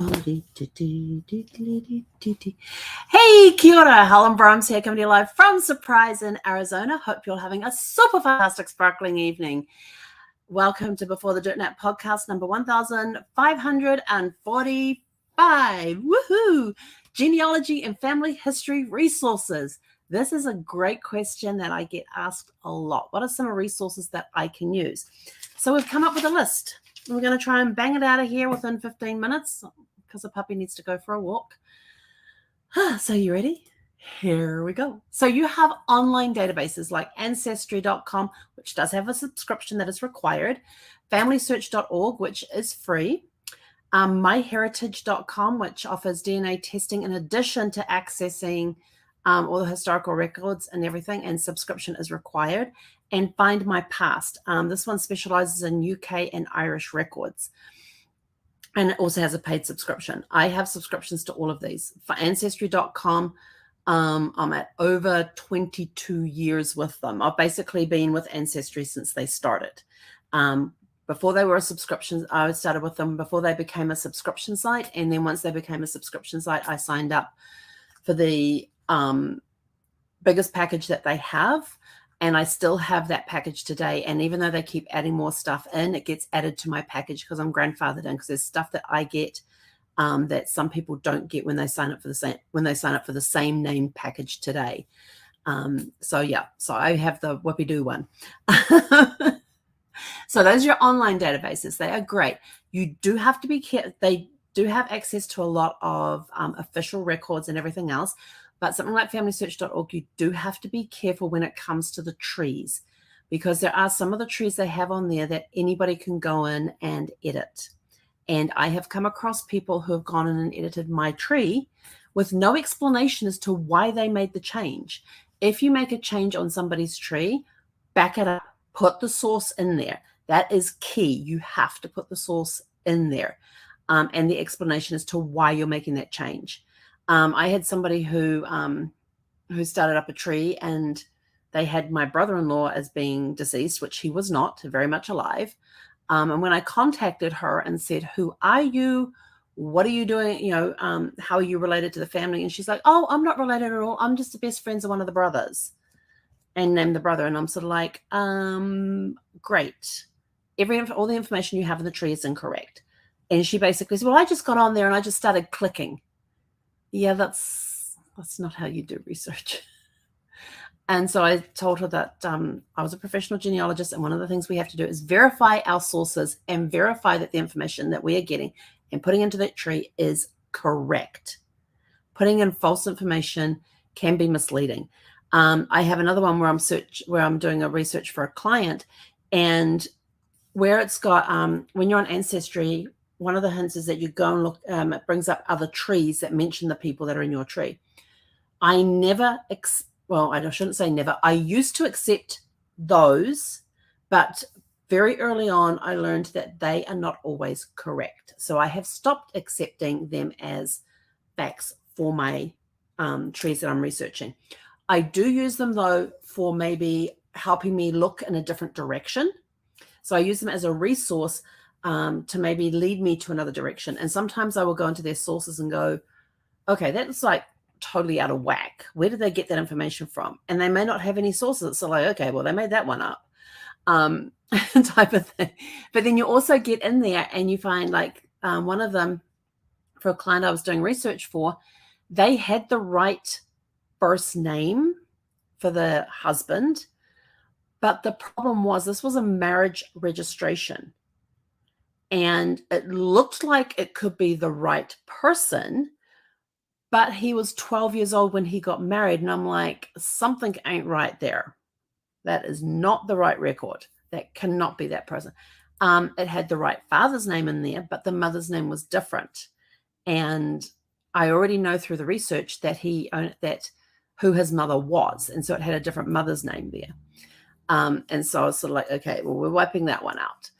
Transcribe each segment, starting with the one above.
Hey, kia ora, Helen Brahms here, coming to you live from Surprise in Arizona. Hope you're having a super fantastic, sparkling evening. Welcome to Before the Dirt Nap podcast number 1545. Woohoo! Genealogy and family history resources. This is a great question that I get asked a lot. What are some resources that I can use? So we've come up with a list. We're going to try and bang it out of here within 15 minutes because the puppy needs to go for a walk. So you ready? Here we go. So you have online databases like Ancestry.com, which does have a subscription that is required, FamilySearch.org, which is free, MyHeritage.com, which offers DNA testing in addition to accessing all the historical records and everything, and subscription is required, and Find My Past. This one specializes in UK and Irish records. And it also has a paid subscription. I have subscriptions to all of these. For Ancestry.com, I'm at over 22 years with them. I've basically been with Ancestry since they started. Before they were a subscription, I started with them before they became a subscription site. And then once they became a subscription site, I signed up for the biggest package that they have. And I still have that package today. And even though they keep adding more stuff in, it gets added to my package because I'm grandfathered in, because there's stuff that I get that some people don't get when they sign up for the same name package today. So I have the whoopee doo one. So those are your online databases. They are great. You do have to be careful. They do have access to a lot of official records and everything else. But something like FamilySearch.org, you do have to be careful when it comes to the trees, because there are some of the trees they have on there that anybody can go in and edit. And I have come across people who have gone in and edited my tree with no explanation as to why they made the change. If you make a change on somebody's tree, back it up, put the source in there. That is key. You have to put the source in there, and the explanation as to why you're making that change. I had somebody who started up a tree, and they had my brother-in-law as being deceased, which he was not, very much alive. And when I contacted her and said, "Who are you? What are you doing? How are you related to the family?" And she's like, "Oh, I'm not related at all. I'm just the best friends of one of the brothers," and named the brother. And I'm sort of like, great. All the information you have in the tree is incorrect. And she basically said, "Well, I just got on there and I just started clicking." Yeah, that's not how you do research. And so I told her that I was a professional genealogist, and one of the things we have to do is verify our sources and verify that the information that we are getting and putting into that tree is correct. Putting in false information can be misleading. I have another one where I'm doing a research for a client, and where it's got when you're on Ancestry, one of the hints is that you go and look, it brings up other trees that mention the people that are in your tree. I shouldn't say never. I used to accept those, but very early on, I learned that they are not always correct. So I have stopped accepting them as facts for my trees that I'm researching. I do use them, though, for maybe helping me look in a different direction. So I use them as a resource to maybe lead me to another direction. And sometimes I will go into their sources and go, okay, that's like totally out of whack. Where did they get that information from? And they may not have any sources. So like, okay, well, they made that one up, type of thing. But then you also get in there and you find like one of them, for a client I was doing research for, they had the right first name for the husband. But the problem was this was a marriage registration. And it looked like it could be the right person, but he was 12 years old when he got married. And I'm like, something ain't right there. That is not the right record. That cannot be that person. It had the right father's name in there, but the mother's name was different. And I already know through the research that who his mother was. And so it had a different mother's name there. And so I was sort of like, okay, well, we're wiping that one out.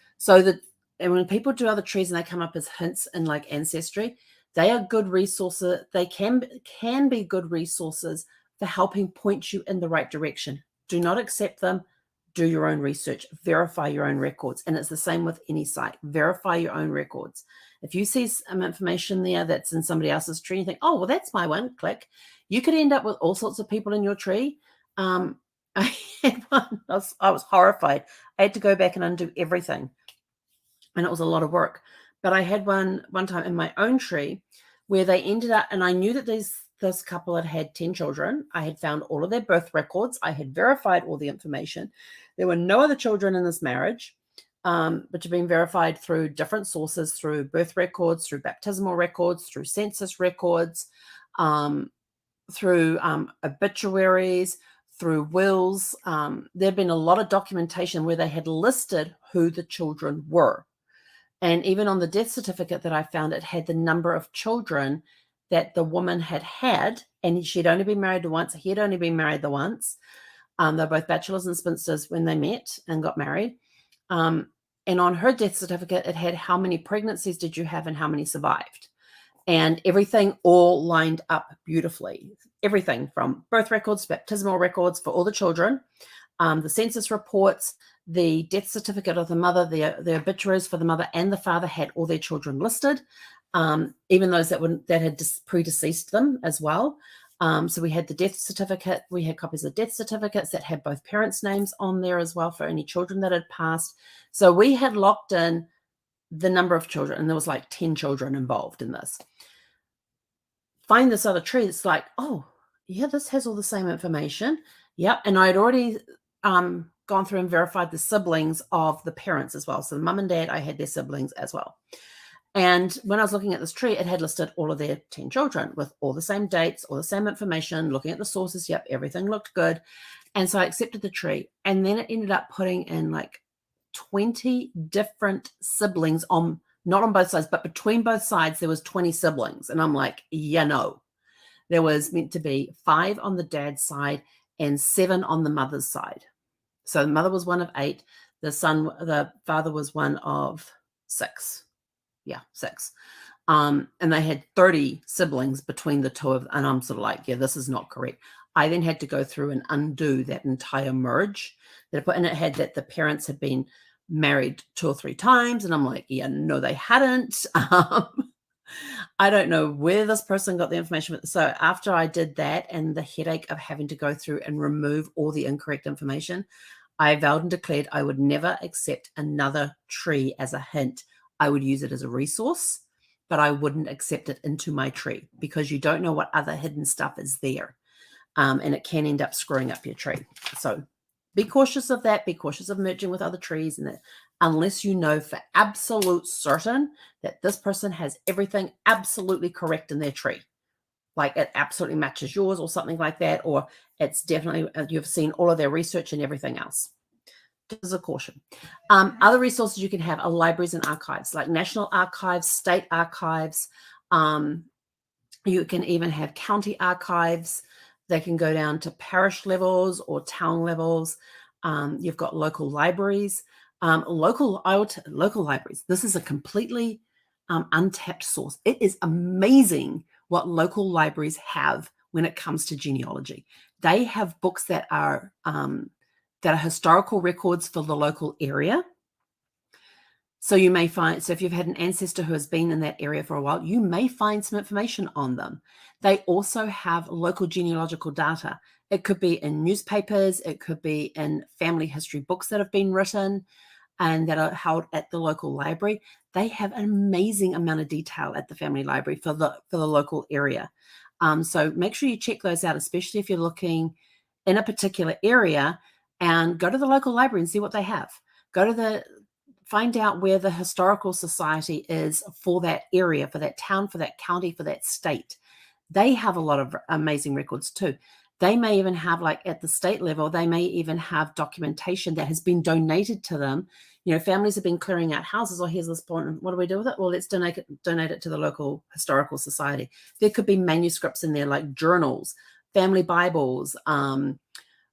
And when people do other trees and they come up as hints in like Ancestry, they are good resources. They can be good resources for helping point you in the right direction. Do not accept them. Do your own research. Verify your own records. And it's the same with any site. Verify your own records. If you see some information there that's in somebody else's tree, you think, oh, well, that's my one, click. You could end up with all sorts of people in your tree. I had one, I was horrified. I had to go back and undo everything. And it was a lot of work. But I had one time in my own tree where they ended up, and I knew that this couple had 10 children. I had found all of their birth records. I had verified all the information. There were no other children in this marriage, which have been verified through different sources, through birth records, through baptismal records, through census records, through obituaries, through wills. There had been a lot of documentation where they had listed who the children were. And even on the death certificate that I found, it had the number of children that the woman had, and she'd only been married once. He had only been married the once. They're both bachelors and spinsters when they met and got married. And on her death certificate, it had how many pregnancies did you have and how many survived. And everything all lined up beautifully. Everything from birth records, baptismal records for all the children, the census reports, the death certificate of the mother, the obituaries for the mother and the father had all their children listed, even those that had predeceased them as well. So we had the death certificate. We had copies of death certificates that had both parents' names on there as well for any children that had passed. So we had locked in the number of children, and there was like 10 children involved in this. Find this other tree. It's like, oh, yeah, this has all the same information. Yep. And I'd already gone through and verified the siblings of the parents as well. So the mum and dad, I had their siblings as well. And when I was looking at this tree, it had listed all of their 10 children with all the same dates, all the same information, looking at the sources. Yep, everything looked good. And so I accepted the tree. And then it ended up putting in like 20 different siblings on, not on both sides, but between both sides, there was 20 siblings. And I'm like, yeah, no. There was meant to be 5 on the dad's side and 7 on the mother's side. So the mother was one of 8. The father was one of 6. Yeah, 6. And they had 30 siblings between the two of them. And I'm sort of like, yeah, this is not correct. I then had to go through and undo that entire merge that I put, and it had that the parents had been married 2 or 3 times. And I'm like, yeah, no, they hadn't. I don't know where this person got the information. So after I did that and the headache of having to go through and remove all the incorrect information, I vowed and declared I would never accept another tree as a hint. I would use it as a resource, but I wouldn't accept it into my tree because you don't know what other hidden stuff is there. And it can end up screwing up your tree. So be cautious of that. Be cautious of merging with other trees, and that unless you know for absolute certain that this person has everything absolutely correct in their tree, like it absolutely matches yours or something like that, or it's definitely, you've seen all of their research and everything else. Just as a caution. Other resources you can have are libraries and archives, like national archives, state archives. You can even have county archives. They can go down to parish levels or town levels. You've got local libraries. Local libraries. This is a completely untapped source. It is amazing what local libraries have when it comes to genealogy. They have books that are historical records for the local area. So you may find, so if you've had an ancestor who has been in that area for a while, you may find some information on them. They also have local genealogical data. It could be in newspapers, it could be in family history books that have been written and that are held at the local library. They have an amazing amount of detail at the family library for the local area. So make sure you check those out, especially if you're looking in a particular area, and go to the local library and see what they have. Find out where the historical society is for that area, for that town, for that county, for that state. They have a lot of amazing records too. They may even have, like at the state level, they may even have documentation that has been donated to them. You know, families have been clearing out houses. Oh, here's this point. What do we do with it? Well, let's donate it to the local historical society. There could be manuscripts in there like journals, family Bibles,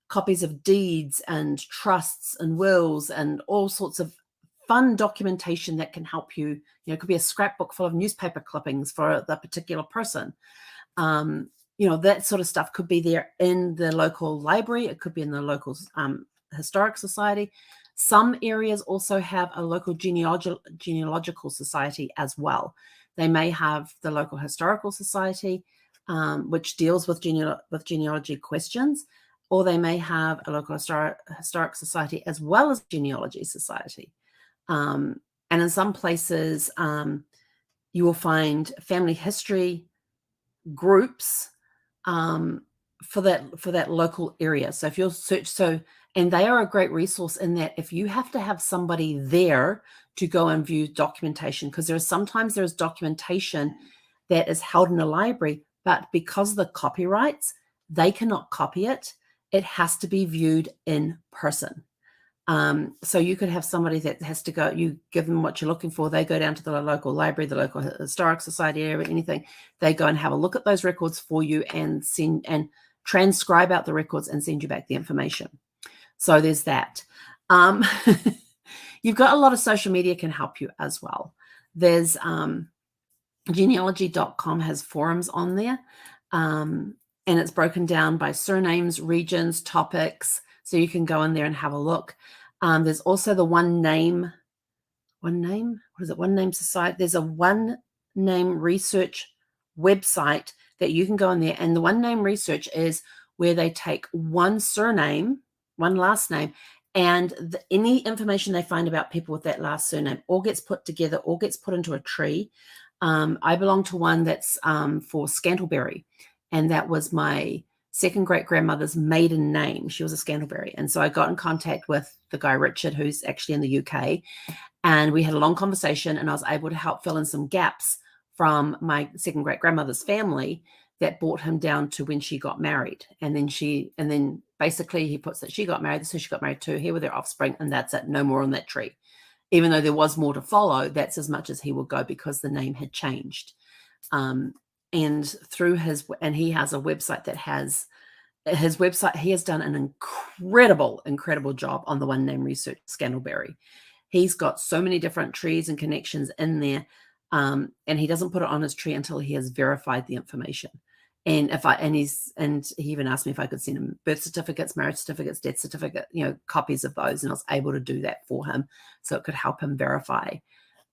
copies of deeds and trusts and wills and all sorts of fun documentation that can help you. You know, it could be a scrapbook full of newspaper clippings for the particular person. You know, that sort of stuff could be there in the local library. It could be in the local historic society. Some areas also have a local genealogical society as well. They may have the local historical society, which deals with genealogy questions, or they may have a local historic society as well as genealogy society. And in some places, you will find family history groups for that local area. So if you'll search, and they are a great resource in that if you have to have somebody there to go and view documentation, because sometimes there's documentation that is held in a library, but because of the copyrights, they cannot copy it. It has to be viewed in person. So you could have somebody that has to go, you give them what you're looking for, they go down to the local library, the local historic society area, anything, they go and have a look at those records for you and transcribe out the records and send you back the information. So there's that. You've got a lot of social media can help you as well. There's genealogy.com has forums on there, and it's broken down by surnames, regions, topics, so you can go in there and have a look. There's also the One Name Society. There's a One Name Research website that you can go in there, and the One Name Research is where they take one surname, one last name, and any information they find about people with that last surname all gets put together, all gets put into a tree. I belong to one that's for Scantlebury, and that was my second great-grandmother's maiden name. She was a Scantlebury. And so I got in contact with the guy, Richard, who's actually in the UK, and we had a long conversation, and I was able to help fill in some gaps from my second great-grandmother's family that brought him down to when she got married. And then basically he puts that she got married, this is who she got married to, here were their offspring, and that's it, no more on that tree. Even though there was more to follow, that's as much as he will go because the name had changed. And through he has a website that has his website, he has done an incredible job on the One Name Research Scantlebury. He's got so many different trees and connections in there, and he doesn't put it on his tree until he has verified the information. And he even asked me if I could send him birth certificates, marriage certificates, death certificate, copies of those, and I was able to do that for him, so it could help him verify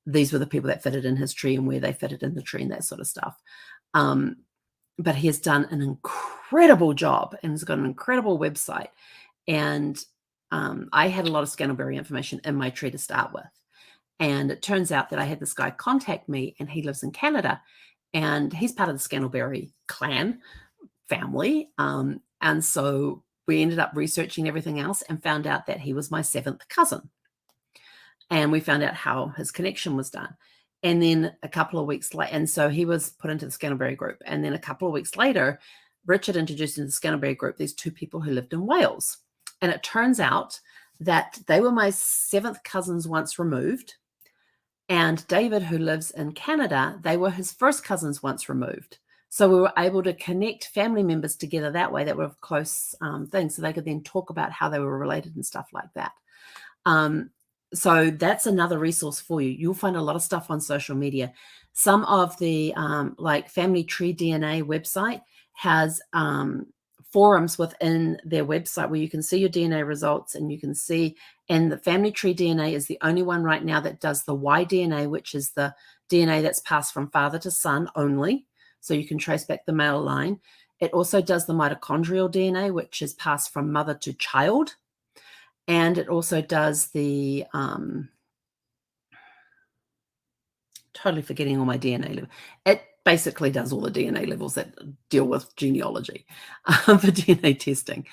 these were the people that fitted in his tree and where they fitted in the tree and that sort of stuff. But he has done an incredible job and has got an incredible website. And I had a lot of Scantlebury information in my tree to start with. And it turns out that I had this guy contact me, and he lives in Canada, and he's part of the Scantlebury clan family. And so we ended up researching everything else and found out that he was my 7th cousin. And we found out how his connection was done. And then a couple of weeks later, and so he was put into the Scantlebury group. And then a couple of weeks later, Richard introduced into the Scantlebury group these 2 people who lived in Wales. And it turns out that they were my 7th cousins once removed. And David, who lives in Canada, they were his first cousins once removed. So we were able to connect family members together that way that were close things, so they could then talk about how they were related and stuff like that. So that's another resource for you. You'll find a lot of stuff on social media. Some of the like Family Tree DNA website has forums within their website where you can see your DNA results, and you can see, and the Family Tree DNA is the only one right now that does the Y DNA, which is the DNA that's passed from father to son only. So you can trace back the male line. It also does the mitochondrial DNA, which is passed from mother to child. And it also does the, totally forgetting all my DNA levels. It basically does all the DNA levels that deal with genealogy for DNA testing.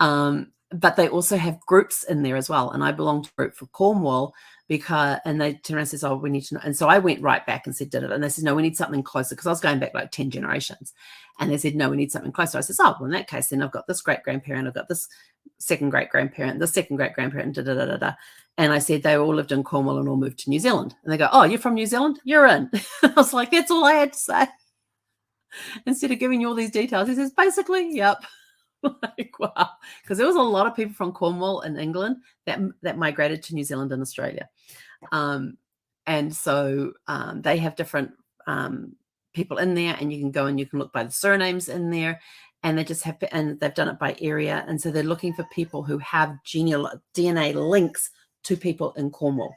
But they also have groups in there as well. And I belong to a group for Cornwall and they turn around and says, oh, we need to know. And so I went right back and said, did it. And they said, no, we need something closer, because I was going back like 10 generations. And they said, no, we need something closer. I said, oh, well, in that case, then I've got this great-grandparent, I've got this second great-grandparent, this second great-grandparent, da-da-da-da-da. And I said, they all lived in Cornwall and all moved to New Zealand. And they go, oh, you're from New Zealand? You're in. I was like, that's all I had to say. Instead of giving you all these details, he says, basically, yep. Like, wow. Because there was a lot of people from Cornwall in England that migrated to New Zealand and Australia. And so they have different people in there, and you can go and you can look by the surnames in there, and they just have, and they've done it by area. And so they're looking for people who have DNA links two people in Cornwall.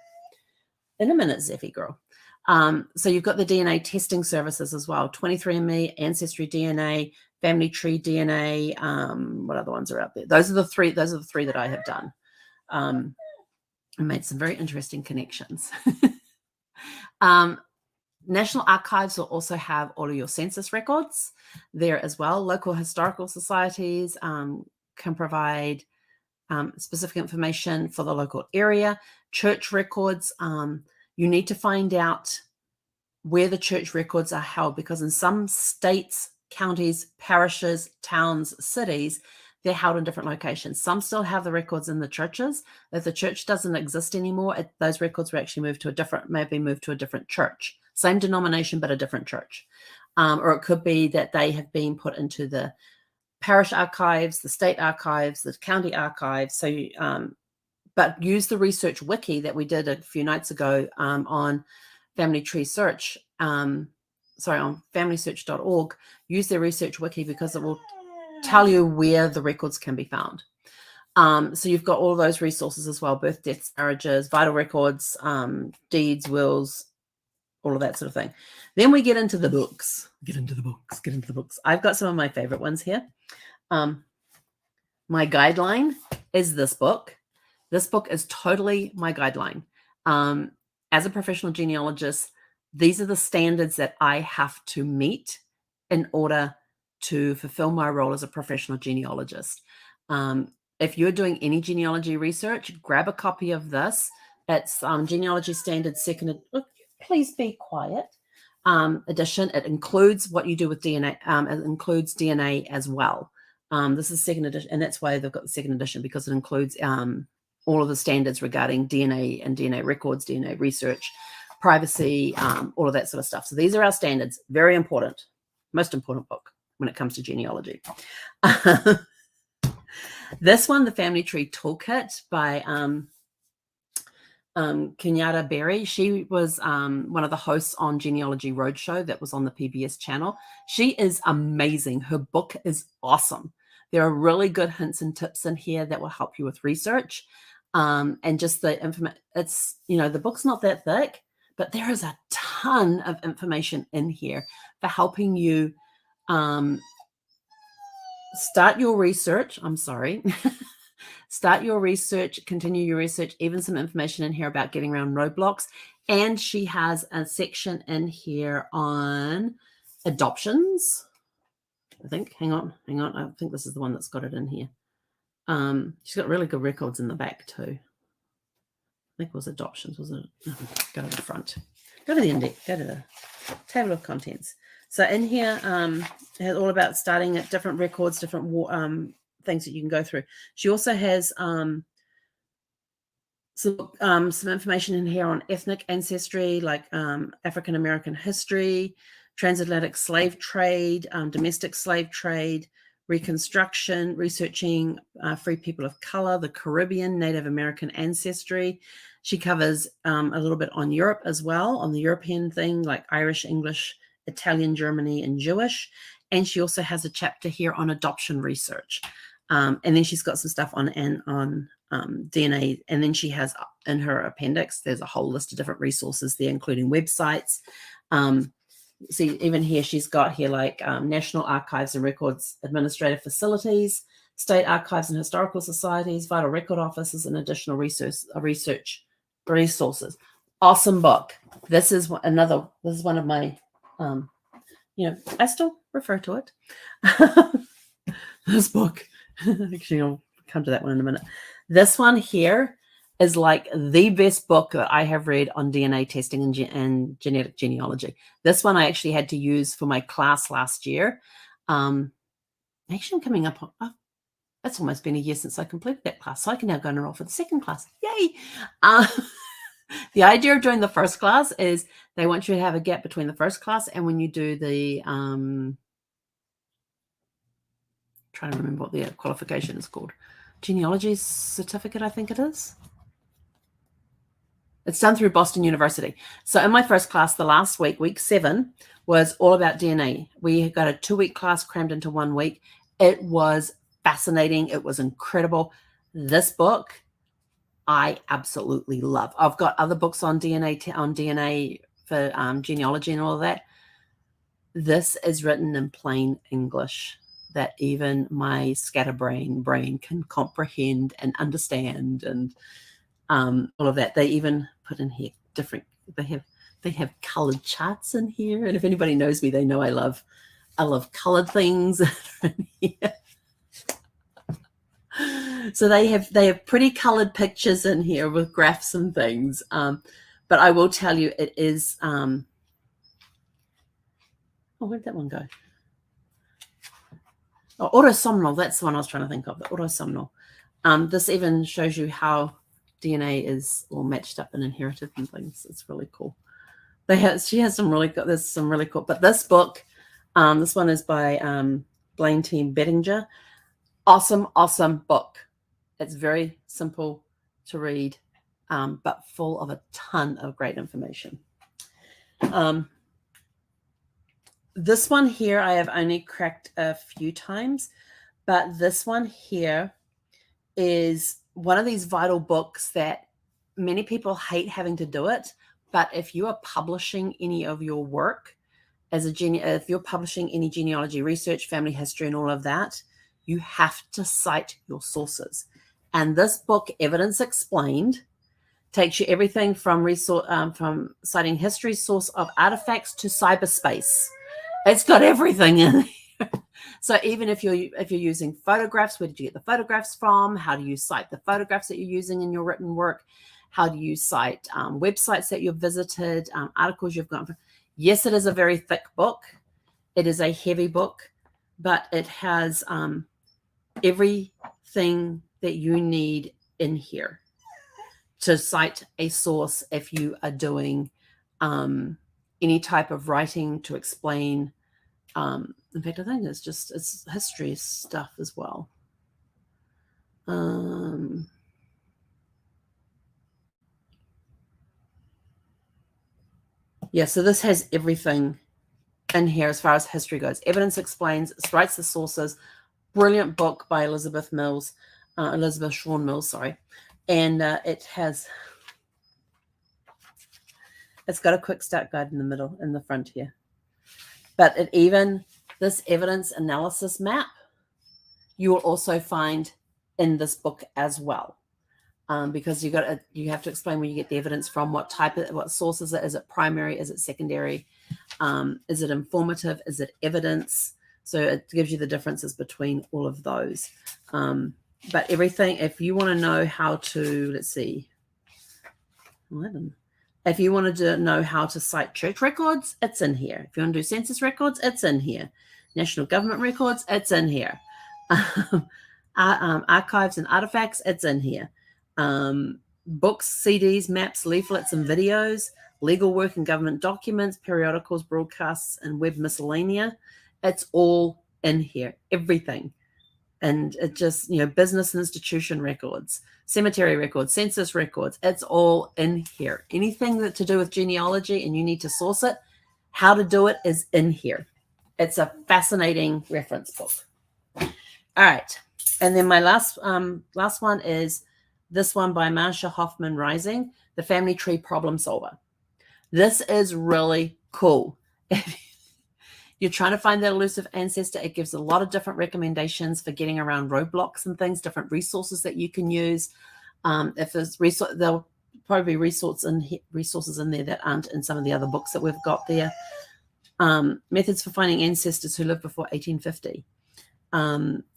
In a minute, Zeffy girl. So you've got the DNA testing services as well, 23andMe, Ancestry DNA, Family Tree DNA. What other ones are out there? Those are the three that I have done. I made some very interesting connections. National Archives will also have all of your census records there as well. Local historical societies can provide specific information for the local area. Church records, you need to find out where the church records are held, because in some states, counties, parishes, towns, cities, they're held in different locations. Some still have the records in the churches. If the church doesn't exist anymore, those records were actually moved to a different church. Same denomination, but a different church. Or it could be that they have been put into the parish archives, the state archives, the county archives. So, but use the research wiki that we did a few nights ago on Family Tree Search. On familysearch.org. Use their research wiki because it will tell you where the records can be found. So you've got all those resources as well: birth, deaths, marriages, vital records, deeds, wills, all of that sort of thing. Then we get into the books. Get into the books. I've got some of my favorite ones here. My guideline is this book. This book is totally my guideline. As a professional genealogist, these are the standards that I have to meet in order to fulfill my role as a professional genealogist. If you're doing any genealogy research, grab a copy of this. It's Genealogy Standard Second. Please be quiet. Edition. It includes what you do with DNA. It includes DNA as well. This is second edition, and that's why they've got the second edition, because it includes all of the standards regarding DNA and DNA records, DNA research, privacy, all of that sort of stuff. So these are our standards. Very important. Most important book when it comes to genealogy. This one, The Family Tree Toolkit by Kenyatta Berry. She was one of the hosts on Genealogy Roadshow that was on the PBS channel. She is amazing. Her book is awesome. There are really good hints and tips in here that will help you with research. And just the information. It's, the book's not that thick, but there is a ton of information in here for helping you start your research. I'm sorry. Start your research, continue your research, even some information in here about getting around roadblocks. And she has a section in here on adoptions. I think, hang on. I think this is the one that's got it in here. She's got really good records in the back too. I think it was adoptions, wasn't it? Go to the front. Go to the index. Go to the table of contents. So in here, it has all about starting at different records, different things that you can go through. She also has some information in here on ethnic ancestry, like African American history, transatlantic slave trade, domestic slave trade, Reconstruction, researching free people of color, the Caribbean, Native American ancestry. She covers a little bit on Europe as well, on the European thing, like Irish, English, Italian, Germany, and Jewish. And she also has a chapter here on adoption research. And then she's got some stuff on DNA. And then she has in her appendix, there's a whole list of different resources there, including websites. See, even here, she's got here like National Archives and Records Administrative Facilities, State Archives and Historical Societies, Vital Record Offices, and additional research resources. Awesome book. This is one of my, I still refer to it. This book. Actually, I'll come to that one in a minute. This one here is like the best book that I have read on DNA testing and genetic genealogy. This one I actually had to use for my class last year. Actually, I'm coming up on, it's almost been a year since I completed that class, so I can now go and enroll for the second class. Yay! The idea of doing the first class is they want you to have a gap between the first class and when you do the, trying to remember what the qualification is called. Genealogy certificate, I think it is. It's done through Boston University. So in my first class, the last week, week 7, was all about DNA. We got a 2-week class crammed into 1 week. It was fascinating. It was incredible. This book, I absolutely love. I've got other books on DNA for genealogy and all of that. This is written in plain English that even my scatterbrain brain can comprehend and understand, and all of that. They even put in here different. They have colored charts in here, and if anybody knows me, they know I love colored things in here. So they have pretty colored pictures in here with graphs and things. But I will tell you, it is. Oh, where'd that one go? Oh, autosomal. That's the one I was trying to think of. The autosomal. This even shows you how DNA is all matched up and inherited and things. It's really cool. She has some really good. There's some really cool. But this book, this one is by Blaine T. Bettinger. Awesome book. It's very simple to read, but full of a ton of great information. This one here I have only cracked a few times, but this one here is one of these vital books that many people hate having to do it. But if you are publishing any of your work if you're publishing any genealogy research, family history, and all of that, you have to cite your sources. And this book, Evidence Explained, takes you everything from citing history source of artifacts to cyberspace. It's got everything in there. So even if you're using photographs, where did you get the photographs from? How do you cite the photographs that you're using in your written work? How do you cite websites that you've visited, articles you've gone from? Yes, it is a very thick book. It is a heavy book, but it has everything that you need in here to cite a source if you are doing any type of writing to explain. In fact, I think it's history stuff as well. Yeah, so this has everything in here as far as history goes. Evidence Explains, cites the sources. Brilliant book by Elizabeth Shawn Mills, sorry. And it's got a quick start guide in the middle, in the front here. But this evidence analysis map, you will also find in this book as well. Because you have to explain where you get the evidence from, what source is it? Is it primary? Is it secondary? Is it informative? Is it evidence? So it gives you the differences between all of those. But everything, if you want to know how to, let's see, if you wanted to know how to cite church records, it's in here. If you want to do census records, it's in here. National government records, it's in here. Archives and artifacts, it's in here. Books, CDs, maps, leaflets, and videos, legal work and government documents, periodicals, broadcasts, and web miscellanea. It's all in here, everything. And it just, business and institution records, cemetery records, census records, it's all in here. Anything that to do with genealogy and you need to source it, how to do it is in here. It's a fascinating reference book. All right. And then my last one is this one by Marsha Hoffman Rising, The Family Tree Problem Solver. This is really cool. If you're trying to find that elusive ancestor, it gives a lot of different recommendations for getting around roadblocks and things, different resources that you can use. If there's there'll probably be resources in there that aren't in some of the other books that we've got there. Methods for finding ancestors who lived before 1850.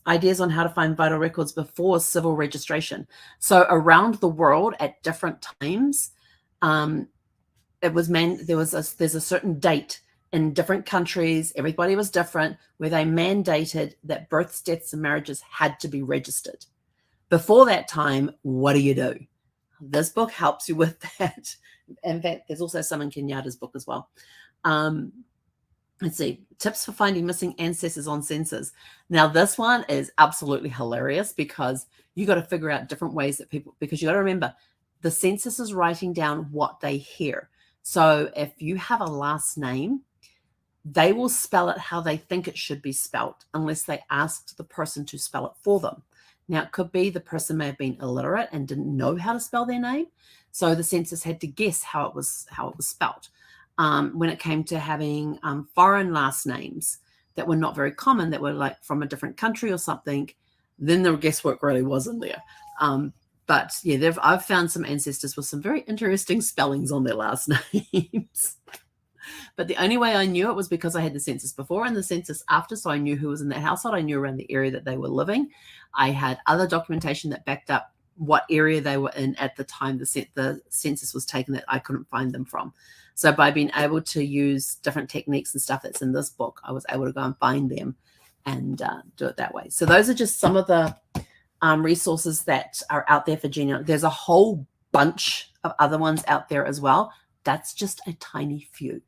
Ideas on how to find vital records before civil registration. So around the world at different times, there's a certain date in different countries. Everybody was different, where they mandated that births, deaths, and marriages had to be registered. Before that time, what do you do? This book helps you with that. In fact, there's also some in Kenyatta's book as well. Let's see, tips for finding missing ancestors on census. Now, this one is absolutely hilarious because you got to figure out different ways that because you got to remember, the census is writing down what they hear. So if you have a last name, they will spell it how they think it should be spelt unless they asked the person to spell it for them. Now, it could be the person may have been illiterate and didn't know how to spell their name, so the census had to guess how it was spelled. When it came to having foreign last names that were not very common, that were like from a different country or something, then the guesswork really was in there. But yeah, I've found some ancestors with some very interesting spellings on their last names. But the only way I knew it was because I had the census before and the census after, so I knew who was in that household. I knew around the area that they were living. I had other documentation that backed up what area they were in at the time the census was taken that I couldn't find them from. So by being able to use different techniques and stuff that's in this book, I was able to go and find them and do it that way. So those are just some of the resources that are out there for genealogy. There's a whole bunch of other ones out there as well. That's just a tiny few.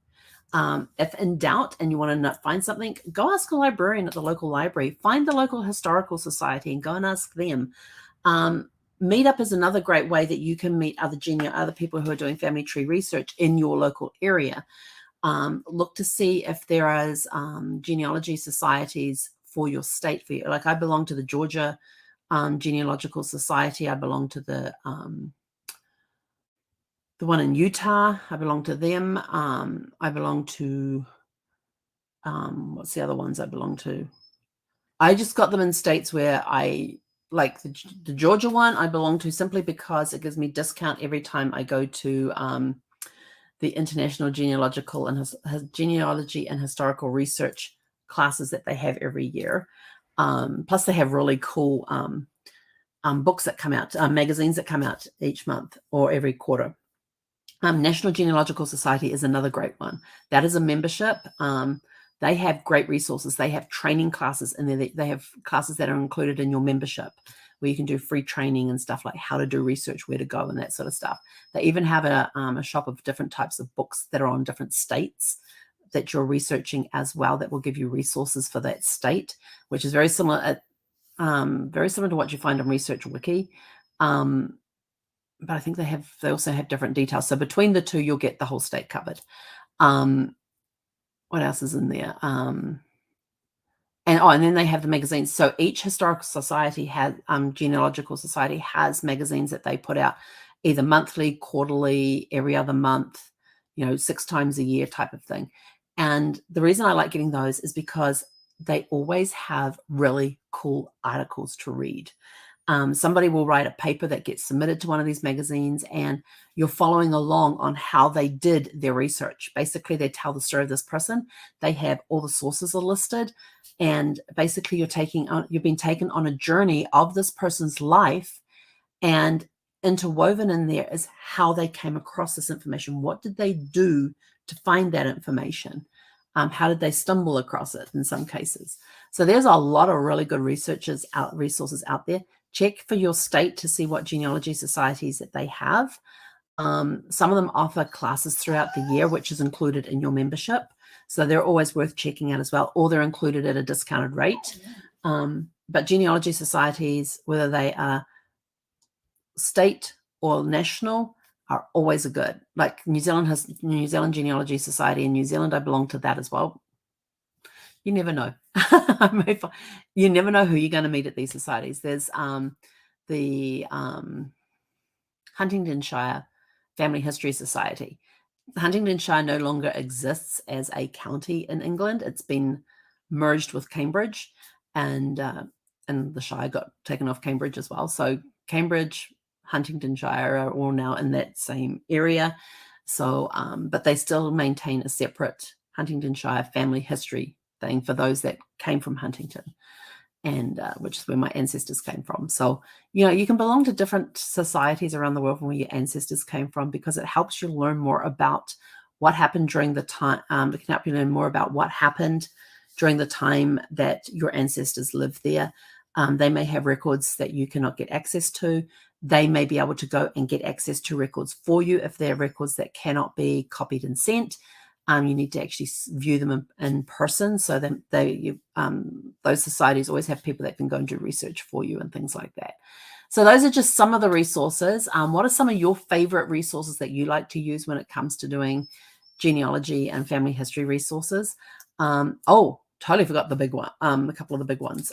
If in doubt and you want to find something, go ask a librarian at the local library. Find the local historical society and go and ask them. Meetup is another great way that you can meet other people who are doing family tree research in your local area. Look to see if there is genealogy societies for your state. For you. Like I belong to the Georgia Genealogical Society. I belong to the one in Utah. I belong to them. I belong to what's the other ones I belong to? I just got them in states where I like the Georgia one I belong to simply because it gives me discount every time I go to the International Genealogical and Genealogy and Historical Research classes that they have every year. Plus they have really cool books that come out, magazines that come out each month or every quarter. National Genealogical Society is another great one. That is a membership. They have great resources. They have training classes in there. They have classes that are included in your membership where you can do free training and stuff like how to do research, where to go, and that sort of stuff. They even have a shop of different types of books that are on different states that you're researching as well that will give you resources for that state, which is very similar to what you find on Research Wiki. But I think they also have different details. So between the two, you'll get the whole state covered. What else is in there? And then they have the magazines. So each historical society has, genealogical society has magazines that they put out either monthly, quarterly, every other month, 6 times a year type of thing. And the reason I like getting those is because they always have really cool articles to read. Somebody will write a paper that gets submitted to one of these magazines and you're following along on how they did their research. Basically, they tell the story of this person. They have all the sources are listed and basically you've been taken on a journey of this person's life, and interwoven in there is how they came across this information. What did they do to find that information? How did they stumble across it in some cases? So there's a lot of really good resources out there. Check for your state to see what genealogy societies that they have. Some of them offer classes throughout the year, which is included in your membership. So they're always worth checking out as well, or they're included at a discounted rate. But genealogy societies, whether they are state or national, are always a good. Like New Zealand has New Zealand Genealogy Society in New Zealand. I belong to that as well. You never know. You never know who you're going to meet at these societies. There's the Huntingdonshire Family History Society. Huntingdonshire no longer exists as a county in England. It's been merged with Cambridge, and the Shire got taken off Cambridge as well. So Cambridge, Huntingdonshire are all now in that same area. So, but they still maintain a separate Huntingdonshire family history thing for those that came from Huntington, and which is where my ancestors came from. So, you can belong to different societies around the world from where your ancestors came from, because it helps you learn more about what happened during the time. It can help you learn more about what happened during the time that your ancestors lived there. They may have records that you cannot get access to. They may be able to go and get access to records for you if they're records that cannot be copied and sent. You need to actually view them in person, so that those societies always have people that can go and do research for you and things like that. So those are just some of the resources. What are some of your favorite resources that you like to use when it comes to doing genealogy and family history resources? Totally forgot the big one. A couple of the big ones.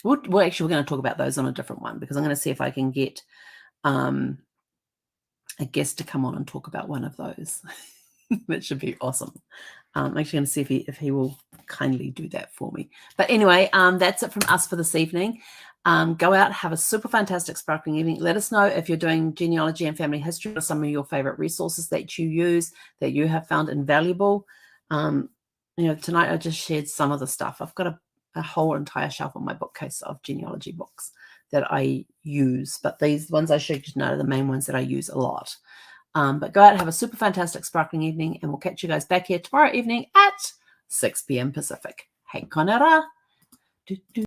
Well, actually, we're going to talk about those on a different one, because I'm going to see if I can get a guest to come on and talk about one of those. That should be awesome. I'm actually going to see if he will kindly do that for me. But anyway, that's it from us for this evening. Go out, have a super fantastic sparkling evening. Let us know if you're doing genealogy and family history, or some of your favorite resources that you use that you have found invaluable. Tonight I just shared some of the stuff. I've got a whole entire shelf on my bookcase of genealogy books that I use, but these ones I showed you tonight are the main ones that I use a lot. But go out and have a super fantastic sparkling evening, and we'll catch you guys back here tomorrow evening at 6 p.m. Pacific. Hei konera.